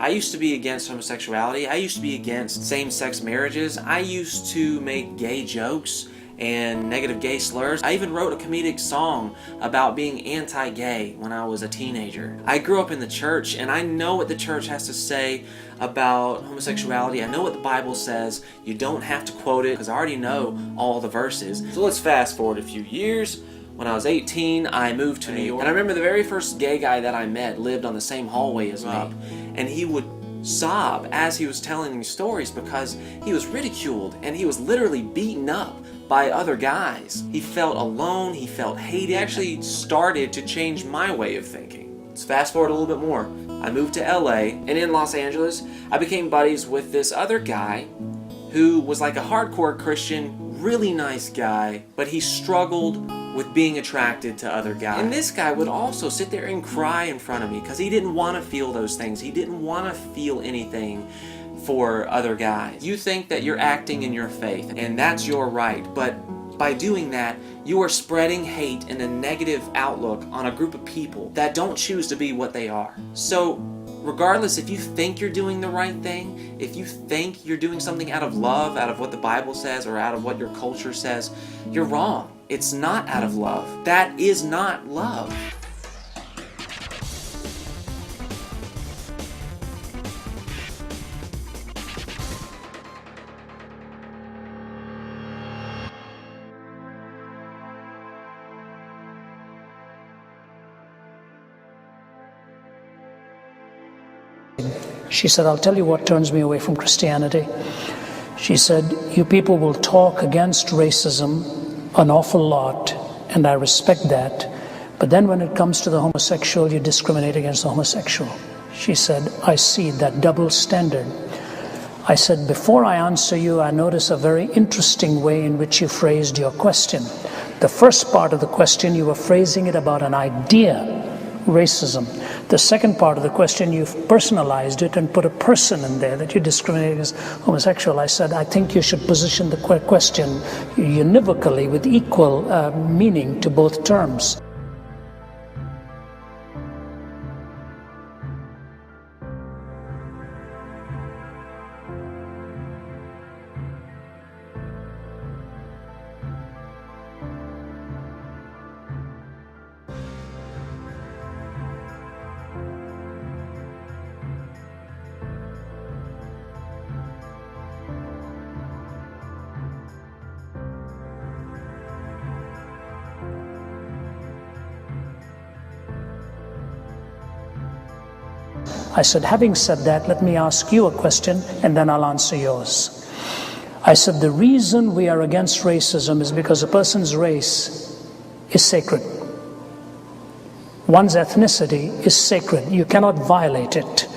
I used to be against homosexuality. I used to be against same-sex marriages. I used to make gay jokes and negative gay slurs. I even wrote a comedic song about being anti-gay when I was a teenager. I grew up in the church, and I know what the church has to say about homosexuality. I know what the Bible says. You don't have to quote it because I already know all the verses. So let's fast forward a few years. When I was 18, I moved to New York. And I remember the very first gay guy that I met lived on the same hallway as me. And he would sob as he was telling me stories because he was ridiculed and he was literally beaten up by other guys. He felt alone, he felt hated. He actually started to change my way of thinking. Let's fast forward a little bit more. I moved to LA, and in Los Angeles, I became buddies with this other guy who was like a hardcore Christian, really nice guy, but he struggled with being attracted to other guys. And this guy would also sit there and cry in front of me because he didn't want to feel those things. He didn't want to feel anything for other guys. You think that you're acting in your faith, and that's your right, but by doing that, you are spreading hate and a negative outlook on a group of people that don't choose to be what they are. So regardless if you think you're doing the right thing, if you think you're doing something out of love, out of what the Bible says, or out of what your culture says, you're wrong. It's not out of love. That is not love. She said, I'll tell you what turns me away from Christianity. She said, you people will talk against racism an awful lot, and I respect that, but then when it comes to the homosexual, you discriminate against the homosexual. She said, I see that double standard. I said, before I answer you, I notice a very interesting way in which you phrased your question. The first part of the question, you were phrasing it about an idea, racism. The second part of the question, you've personalized it and put a person in there that you discriminate against homosexual. I said, I think you should position the question univocally with equal meaning to both terms. I said, having said that, let me ask you a question and then I'll answer yours. I said, the reason we are against racism is because a person's race is sacred. One's ethnicity is sacred. You cannot violate it.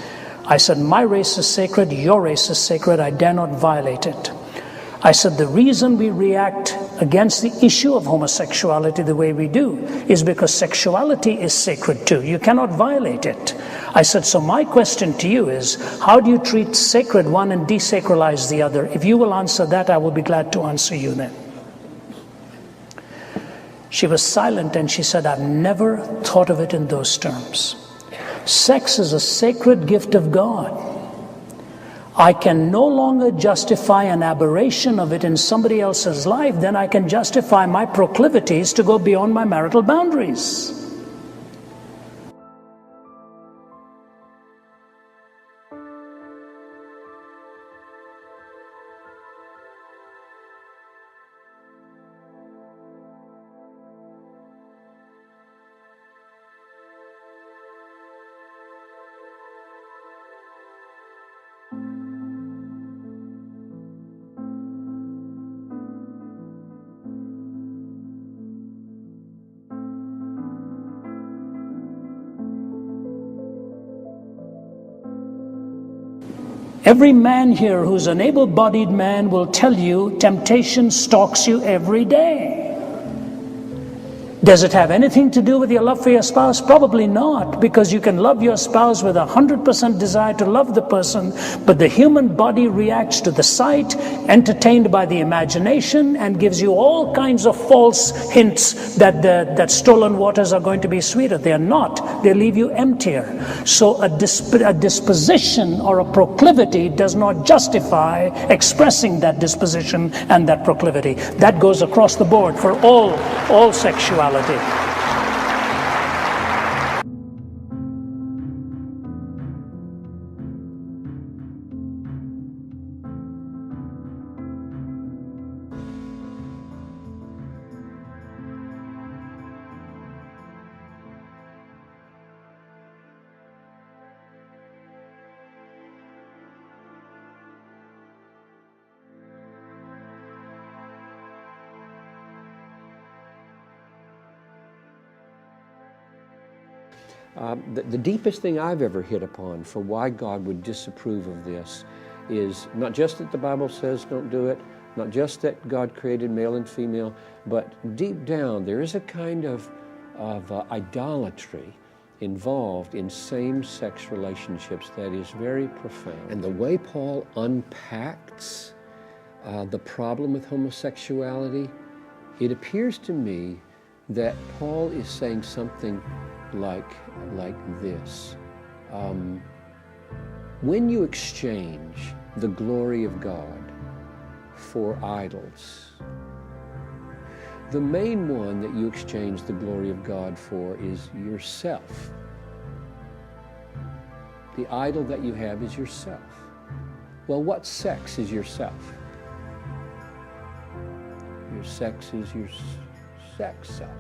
I said, my race is sacred, your race is sacred, I dare not violate it. I said, the reason we react against the issue of homosexuality the way we do is because sexuality is sacred too. You cannot violate it. I said, so my question to you is, how do you treat sacred one and desacralize the other? If you will answer that, I will be glad to answer you then. She was silent and she said, I've never thought of it in those terms. Sex is a sacred gift of God. I can no longer justify an aberration of it in somebody else's life, then I can justify my proclivities to go beyond my marital boundaries. Every man here who's an able-bodied man will tell you temptation stalks you every day. Does it have anything to do with your love for your spouse? Probably not, because you can love your spouse with 100% desire to love the person, but the human body reacts to the sight, entertained by the imagination, and gives you all kinds of false hints that stolen waters are going to be sweeter. They are not. They leave you emptier. So a disposition or a proclivity does not justify expressing that disposition and that proclivity. That goes across the board for all sexuality. The deepest thing I've ever hit upon for why God would disapprove of this is not just that the Bible says don't do it, not just that God created male and female, but deep down there is a kind of idolatry involved in same-sex relationships that is very profound. And the way Paul unpacks the problem with homosexuality, it appears to me that Paul is saying something like this. When you exchange the glory of God for idols, the main one that you exchange the glory of God for is yourself. The idol that you have is yourself. Well, what sex is yourself? Your sex is your sex self.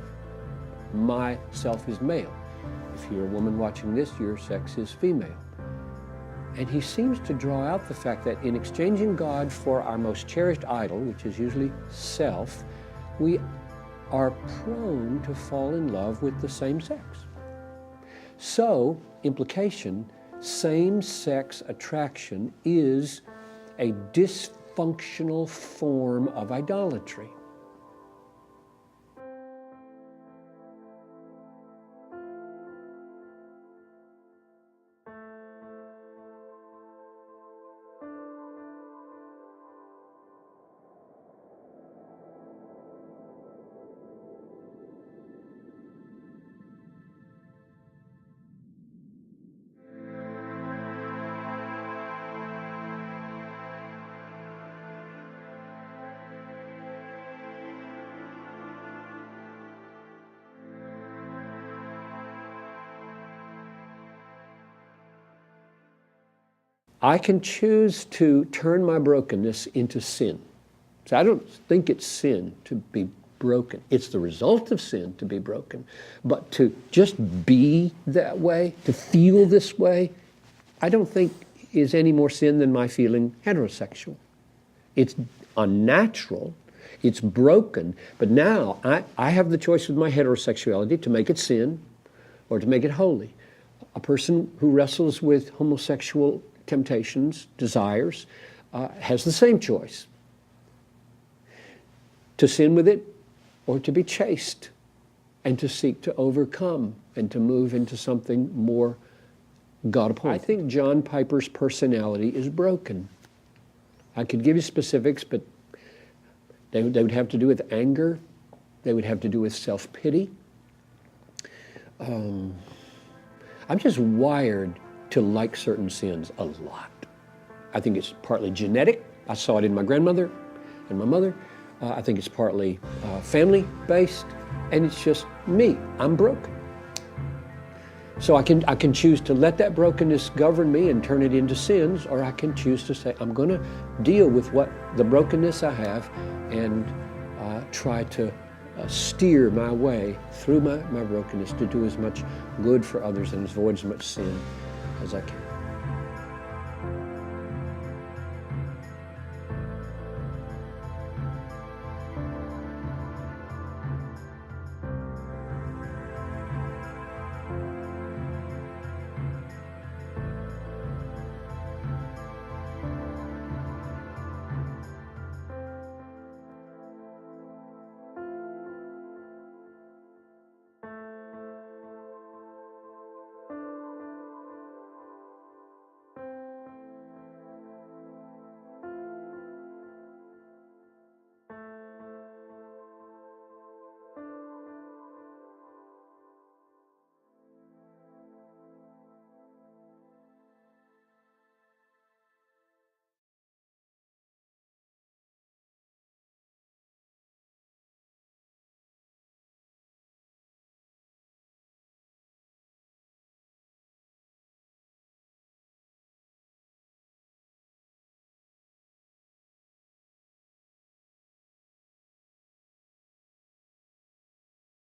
My self is male. If you're a woman watching this, your sex is female. And he seems to draw out the fact that in exchanging God for our most cherished idol, which is usually self, we are prone to fall in love with the same sex. So, implication, same-sex attraction is a dysfunctional form of idolatry. I can choose to turn my brokenness into sin. So I don't think it's sin to be broken. It's the result of sin to be broken. But to just be that way, to feel this way, I don't think is any more sin than my feeling heterosexual. It's unnatural, it's broken, but now I have the choice with my heterosexuality to make it sin or to make it holy. A person who wrestles with homosexual temptations, desires, has the same choice. To sin with it or to be chaste and to seek to overcome and to move into something more God-appointed. I think John Piper's personality is broken. I could give you specifics, but they would have to do with anger. They would have to do with self-pity. I'm just wired to like certain sins a lot. I think it's partly genetic. I saw it in my grandmother and my mother. I think it's partly family-based, and it's just me. I'm broken. So I can choose to let that brokenness govern me and turn it into sins, or I can choose to say, I'm going to deal with the brokenness I have and try to steer my way through my brokenness to do as much good for others and avoid as much sin as I can.